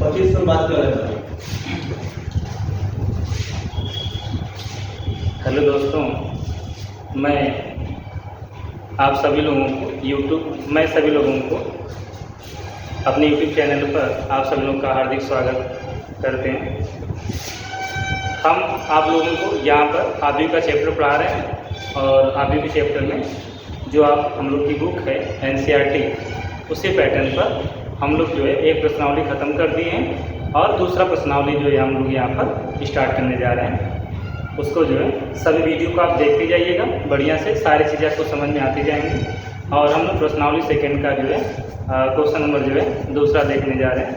25 पर बात कर रहे हैं। हेलो दोस्तों, मैं सभी लोगों को अपने YouTube चैनल पर आप सभी लोगों का हार्दिक स्वागत करते हैं। हम आप लोगों को यहाँ पर आबी का चैप्टर पढ़ा रहे हैं और आबी के चैप्टर में जो हम लोग की बुक है NCERT, उसी पैटर्न पर हम लोग जो है एक प्रश्नावली ख़त्म कर दिए हैं और दूसरा प्रश्नावली जो है हम लोग यहाँ पर स्टार्ट करने जा रहे हैं। उसको जो है सभी वीडियो को आप देखते जाइएगा, बढ़िया से सारी चीज़ें आपको समझ में आती जाएंगी। और हम लोग प्रश्नावली सेकेंड का जो है क्वेश्चन नंबर जो है दूसरा देखने जा रहे हैं,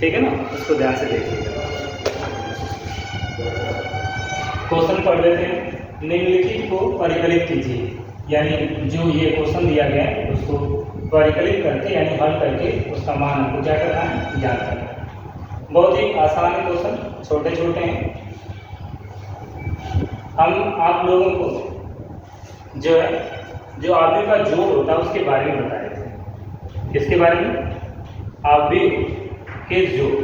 ठीक है ना। उसको ध्यान से देखिएगा। क्वेश्चन पढ़ लेते हैं। निम्नलिखित को परिकलित कीजिए, यानी जो ये क्वेश्चन दिया गया है उसको परिकलित करके यानी हल करके उसका मान हमको क्या करना है, ज्ञात करना है। बहुत ही आसान है क्वेश्चन, छोटे छोटे हैं। हम आप लोगों को जो है जो आबी का जोड़ होता है उसके बारे में बताए थे। किसके बारे में? आबी के जोड़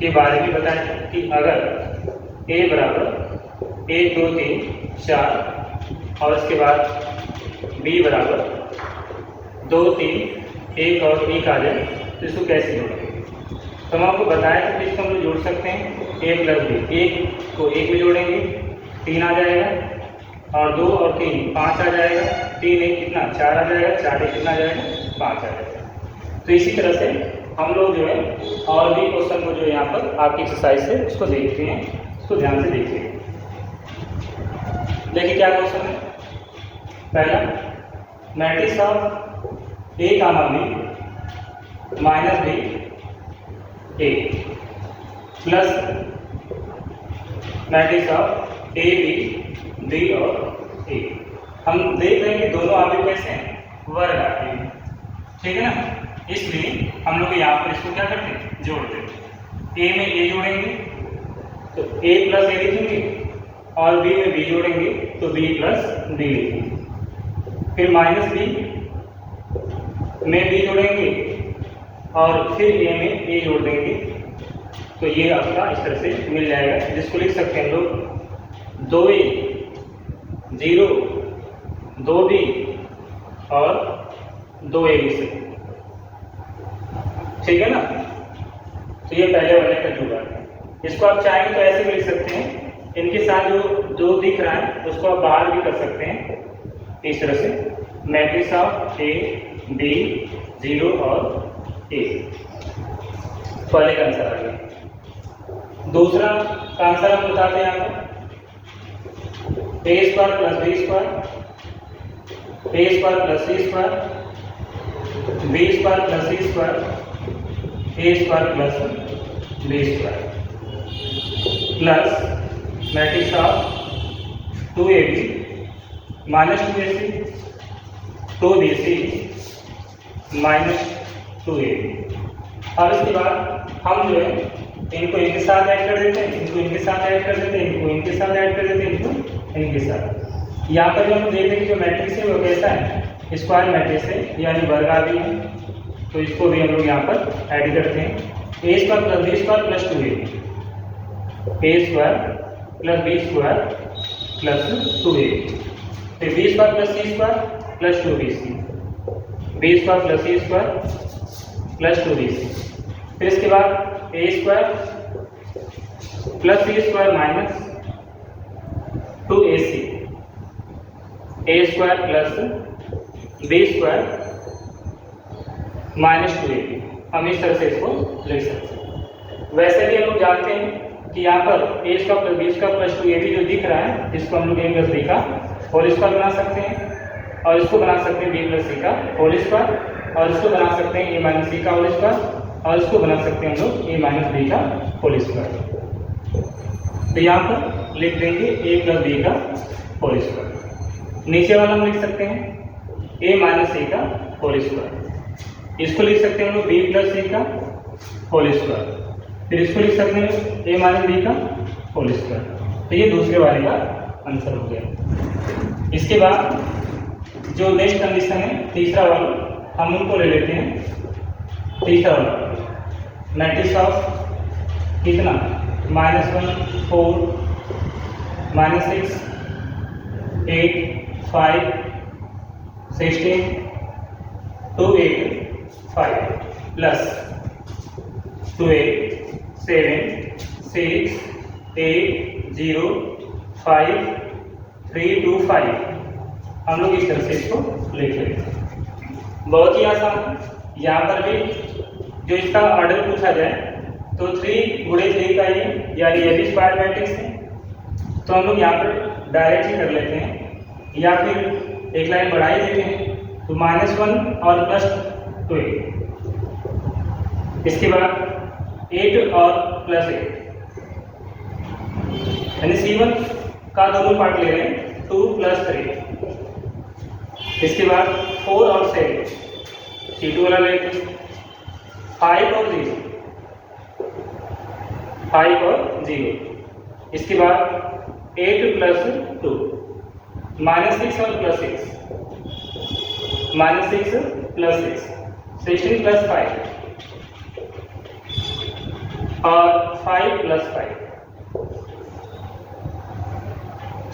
के बारे में बताया कि अगर a बराबर 1 2 3 4 और इसके बाद b बराबर 2 3 1 और 1 आ जाए तो इसको कैसे जोड़ेंगे। तो हम आपको बताया कि इसको हम लोग जोड़ सकते हैं a प्लस b। 1 को 1 में जोड़ेंगे 3 आ जाएगा और 2 और 3 5 आ जाएगा। 3 1 कितना 4 आ जाएगा, 4 1 कितना आ जाएगा 5 आ जाएगा। तो इसी तरह से हम लोग जो है और भी क्वेश्चन को जो यहाँ पर आपकी एक्सरसाइज से उसको देखते हैं, उसको ध्यान से देखिए। देखिए क्या क्वेश्चन है। पहला, matrix of A comma B minus B A plus matrix of A B और A। हम देख रहे हैं कि दोनों आबी कैसे हैं, वर्ग आते हैं, ठीक है ना। इसलिए हम लोग यहाँ पर इसको क्या करते हैं, जोड़ देते हैं। A में A जोड़ेंगे तो A प्लस A लिखेंगे और B में B जोड़ेंगे तो B प्लस B लिखेंगे। फिर माइनस B में B जोड़ेंगे और फिर A में A जोड़ देंगे तो ये आपका इस तरह से मिल जाएगा, जिसको लिख सकते हैं लोग 2A 0 2B और 2A लिख सकते हैं, ठीक है ना। तो ये पहले वाले का जुड़ा है। इसको आप चाहेंगे तो ऐसे भी लिख सकते हैं, इनके साथ जो दिख रहा है उसको आप बाहर भी कर सकते हैं इस तरह से। मैट्रिक्स ऑफ A B 0 और A, पहले का आंसर आ गया। दूसरा का आंसर हम बताते हैं आपको A² plus B² A² plus C² B² plus C² A² plus B² plus matrix of 2AB minus 2AC 2BC minus 2AB। अब इसके बाद हम जो है इनको इनके साथ ऐड कर देते हैं, इनको इनके साथ ऐड कर देते हैं, इनको इनके साथ ऐड कर देते हैं, इनको इनके साथ। यहाँ पर जो हम देख रहे हैं कि जो मैट्रिक्स है वो कैसा है, स्क्वायर मैट्रिक्स है यानी वर्ग आबी है। तो इसको भी हम लोग यहाँ पर ऐड करते हैं। A² plus B² plus 2AB A² plus B² plus 2AB फिर B² plus C² plus 2BC B² plus C² plus 2BC। फिर इसके बाद A² plus C² minus 2AC A² plus B² minus 2AB। हम इस तरह से इसको लिख सकते हैं। वैसे भी हम लोग जानते हैं कि यहाँ पर A² plus B² plus 2AB जो दिख रहा है इसको हम लोग A प्लस B का होल स्क्वायर बना सकते हैं और इसको बना सकते हैं B प्लस C का होल स्क्वायर और इसको बना सकते हैं A माइनस C का होल स्क्वायर और इसको बना सकते हैं हम लोग A माइनस B का होल स्क्वायर। तो यहाँ पर लिख देंगे A प्लस B का होल स्क्वायर। नीचे वाला हम लिख सकते हैं A माइनस C का होल स्क्वायर। इसको लिख सकते हैं हम लोग B प्लस C का होल स्क्वायर। फिर इसको लिख सकते हैं A माइनस B का होल स्क्वायर। तो ये दूसरे वाले का आंसर हो गया। इसके बाद जो नेक्स्ट कंडीशन है तीसरा वाला, हम उनको ले लेते हैं। तीसरा वाला मैट्रिक्स ऑफ कितना -1 4 -6 8 5 16 2 8 5 प्लस 2 8 7 6 8 0 5 3 2 5। हम लोग इस तरह से इसको लिख लेते हैं। बहुत ही आसान। यहाँ पर भी जो इसका ऑर्डर पूछा जाए तो 3 गुणे 3 का ही यानी AB स्क्वायर मैट्रिक्स है, तो हम लोग यहाँ पर डायरेक्ट ही कर लेते हैं, या फिर एक लाइन बढ़ा ही देते हैं तो -1 और +2। इसके बाद 8 और +8 यानी C1 का दोनों पार्ट ले रहे हैं 2 + 3। इसके बाद 4 और 7 C2 वाला लेते हैं 5 और 0 5 और 0। इसके बाद 8 + 2 -6 और +6 -6 + 6 16 + 5 और 5 + 5।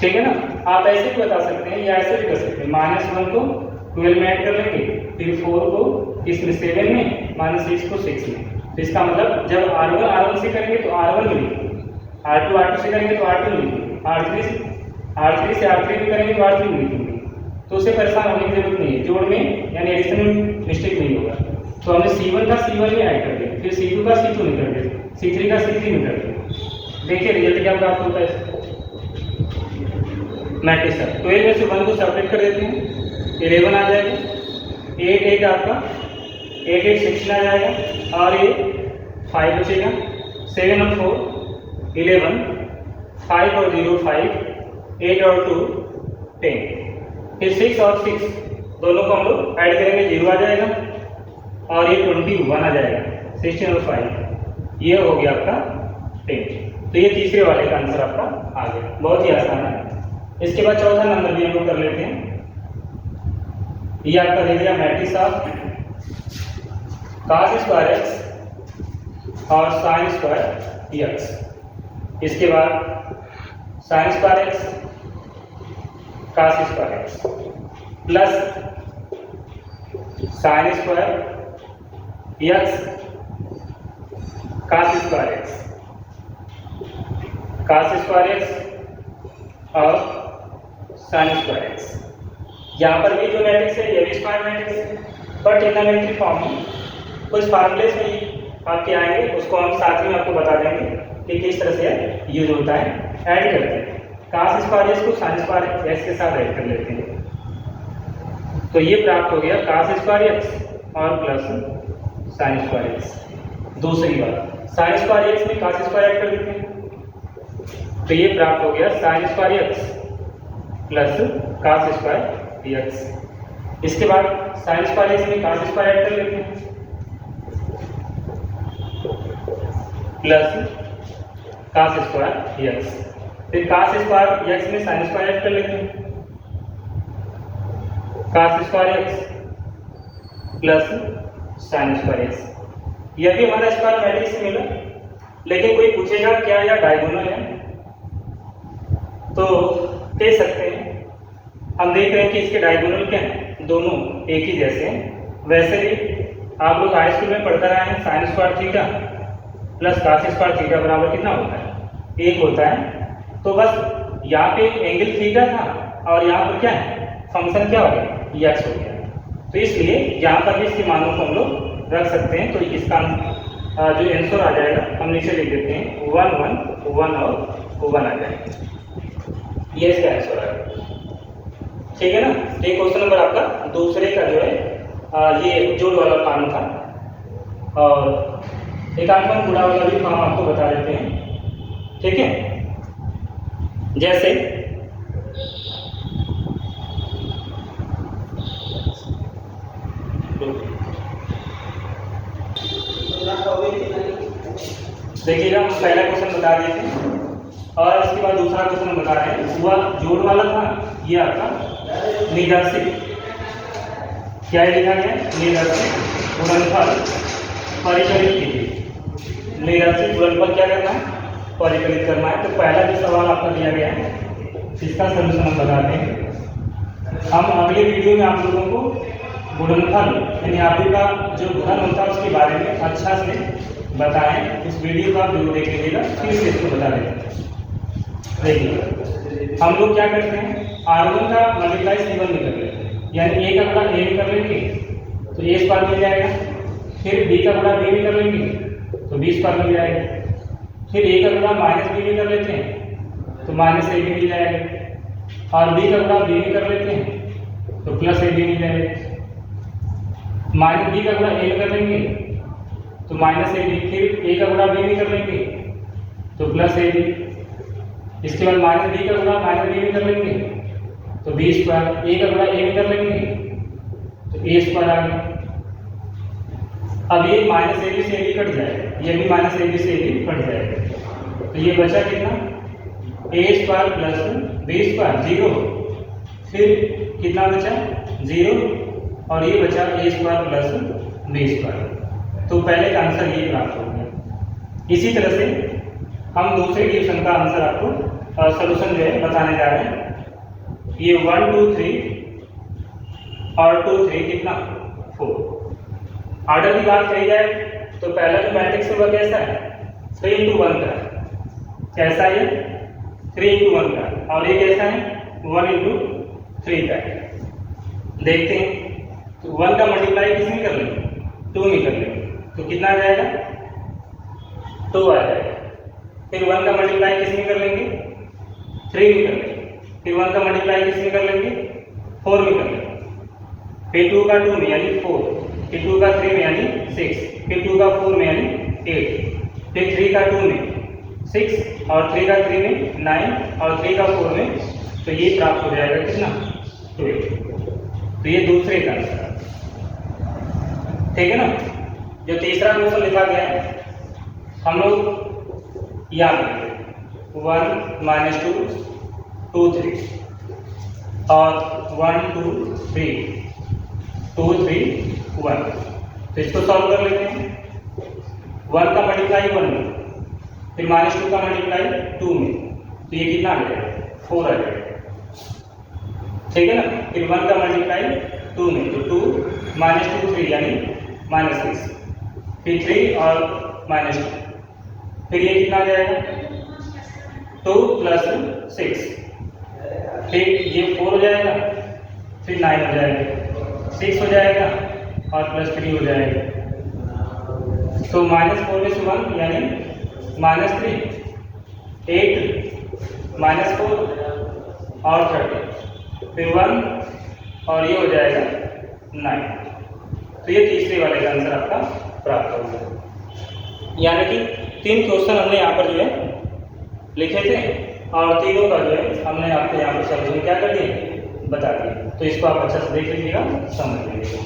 ठीक है ना। आप ऐसे भी बता सकते हैं या ऐसे भी कर सकते हैं। -1 को 12 में ऐड कर लेंगे, फिर 4 को इसमें 7 में, -6 को 6 में। तो इसका मतलब जब R1 R1 से करेंगे तो R1 में लिखेंगे, R2 R2 से करेंगे तो R2 में लिखेंगे, R3 से R3 भी करेंगे तो R3 में लिखेंगे। तो उससे परेशान होने की जरूरत नहीं है। जोड़ में यानी एडिशन में मिस्टेक नहीं होगा। तो हमने C1 का C1 में ऐड कर दिया, फिर C2 का C2 में कर दिया, C3 का C3 में कर दिया। देखिए रिजल्ट क्या प्राप्त होता है मैट्रिक्स का। 12 में से 1 को सेपरेट कर देते हैं, 11 आ जाएगा, 8 8 आपका 8 8 16 आ जाएगा, और ये 5 बचेगा, 7 और 4 11, 5 और 0 5, 8 और 2 10, फिर 6 और 6 दोनों को हम लोग ऐड करेंगे, 0 आ जाएगा, और ये 21 आ जाएगा, 16 और 5 ये हो गया आपका 10। तो ये तीसरे वाले का आंसर आपका आ गया। बहुत ही आसान है। इसके बाद चौथा नंबर भी हम लोग कर लेते हैं। ये आपका दे दिया matrix of cos square x और sin स्क्वायर x। इसके बाद sin square x cos square x plus sin square x cos square x, cos square x और sin स्क्वायर x। यहाँ पर भी जो मैट्रिक्स है ये भी स्क्वायर मैट्रिक्स है, बट ट्रिग्नोमेट्रिक फॉर्म में कुछ फार्मूलेस में आपके आएंगे, उसको हम साथ में आपको बता देंगे कि किस तरह से यूज होता है। ऐड करते हैं cos स्क्वायर x को sin स्क्वायर x के साथ ऐड कर लेते हैं, तो ये प्राप्त हो गया cos स्क्वायर x और प्लस sin स्क्वायर x। दूसरी बात sin स्क्वायर x में cos स्क्वायर ऐड कर देते हैं, तो ये प्राप्त हो गया sin square x plus cos square x। इसके बाद sin स्क्वायर x में cos स्क्वायर ऐड कर लेते हैं, प्लस cos स्क्वायर x, फिर cos स्क्वायर x में sin स्क्वायर ऐड कर लेते हैं, cos square x plus sin square x। यह भी हमारा स्क्वायर मैट्रिक्स से मिला, लेकिन कोई पूछेगा क्या यह डायगोनल है, तो कह सकते हैं। हम देख रहे हैं कि इसके डायगोनल क्या हैं, दोनों एक ही जैसे हैं। वैसे भी आप लोग हाई स्कूल में पढ़कर आए हैं sin square theta plus cos square theta बराबर कितना होता है, 1 होता है। तो बस यहाँ पे एंगल थीटा था और यहाँ पर क्या है फंक्शन क्या हो गया x हो गया, तो इसलिए यहाँ पर भी इसके मानों को हम लोग रख सकते हैं। तो इसका जो आंसर आ जाएगा हम नीचे लिख देते हैं 1 1 1 और 1 आ जाएगा, ये इसका आंसर आएगा। ठीक है ना। ये क्वेश्चन नंबर आपका दूसरे का जो है ये जोड़ वाला फॉर्म था, और एकात्मक गुणा वाला भी फॉर्म आपको बता देते हैं। ठीक है, जैसे देखिएगा हम पहला क्वेश्चन बता दिए थे, और इसके बाद दूसरा क्वेश्चन बता रहे हैं। हुआ जोड़ वाला था, ये आपका निदर्शित, क्या लिखा गया निदर्शित गुणनफल परिकलित कीजिए। निरंतर गुणनफल क्या करना है, परिकलित करना है। तो पहला जो सवाल आपका दिया गया है इसका सलूशन हम बताते हैं। हम अगले वीडियो में आप लोगों को गुणनफल यानी आपकी का जो घन होता है उसके बारे में अच्छा से बताएं। उस वीडियो को आप जरूर देख लीजिएगा, फिर से इसको बता देते हैं। देखिए हम लोग क्या करते हैं, R1 का मल्टीप्लाई C1 में कर लेते हैं, यानी A का गुणा A में कर लेंगे तो A स्क्वायर मिल जाएगा, फिर B का गुणा B में कर लेंगे तो B स्क्वायर मिल जाएगा, फिर A का गुणा माइनस B में कर लेते हैं तो माइनस AB मिल जाएगा, और B का गुणा B में कर लेते हैं तो प्लस AB मिल जाएगा, माइनस B का गुणा A में कर लेंगे तो माइनस AB, फिर A का गुणा B में कर लेंगे तो प्लस AB, इसके बाद माइनस B का गुणा माइनस B में कर लेंगे तो B स्क्वायर, A का गुणा A में कर लेंगे तो A स्क्वायर आ गया। अब ये माइनस AB से AB कट जाएगा, ये भी माइनस AB से AB कट जाएगा, तो ये बचा कितना, A square plus B square 0, फिर कितना बचा 0, और ये बचा A square plus B square. तो पहले का आंसर ये प्राप्त हो गया। इसी तरह से हम दूसरे क्वेश्चन का आंसर आपको सलूशन जो है बताने जा रहे हैं। ये 1 2 3 और 2 3 कितना 4। ऑर्डर की बात कही जाए तो पहला जो मैट्रिक्स होगा कैसा है, 3 into 1 का, कैसा है 3 into 1 का, और ये कैसा है 1 into 3 का। देखते हैं तो 1 का मल्टीप्लाई किस में कर लेंगे, 2 में कर लेंगे तो कितना आ जाएगा 2 आ जाएगा, फिर 1 का मल्टीप्लाई किस में कर लेंगे 3 में कर लेंगे, फिर 1 का मल्टीप्लाई किस में कर लेंगे 4 में कर लेंगे, फिर 2 का 2 में यानी 4, फिर 2 का 3 में यानी 6, फिर 2 का 4 में यानी 8, फिर 3 का 2 में 6, और 3 का 3 में 9, और 3 का 4 में, तो ये प्राप्त हो जाएगा कितना 12। तो ये दूसरे का आंसर, ठीक है ना। जो तीसरा क्वेश्चन लिखा गया है हम लोग यहाँ पे 1 - 2 2 3 और 1 2 3 2 3 1, तो इसको सॉल्व कर लेते हैं। 1 का मल्टीप्लाई 1 में, फिर -2 का मल्टीप्लाई 2 में, तो ये कितना आ जाएगा 4 आ जाएगा, ठीक है ना। फिर 1 का मल्टीप्लाई 2 में तो 2 -2 3 यानी -6, फिर 3 और -2, फिर ये कितना आ जाएगा 2 + 6, फिर ये 4 हो जाएगा, फिर 9 हो जाएगा, 6 हो जाएगा और +3 हो जाएगा, तो -4 में से 1 यानी -3, 8 -4 और 30, फिर 1 और ये हो जाएगा 9। तो ये तीसरे वाले का आंसर आपका प्राप्त हो गया। यानी कि 3 क्वेश्चन हमने यहाँ पर जो है लिखे थे, और तीनों का जो है हमने आपको यहाँ पर सॉल्यूशन क्या कर दिए बता दिए। तो इसको आप अच्छा से देख लीजिएगा, समझ लीजिएगा।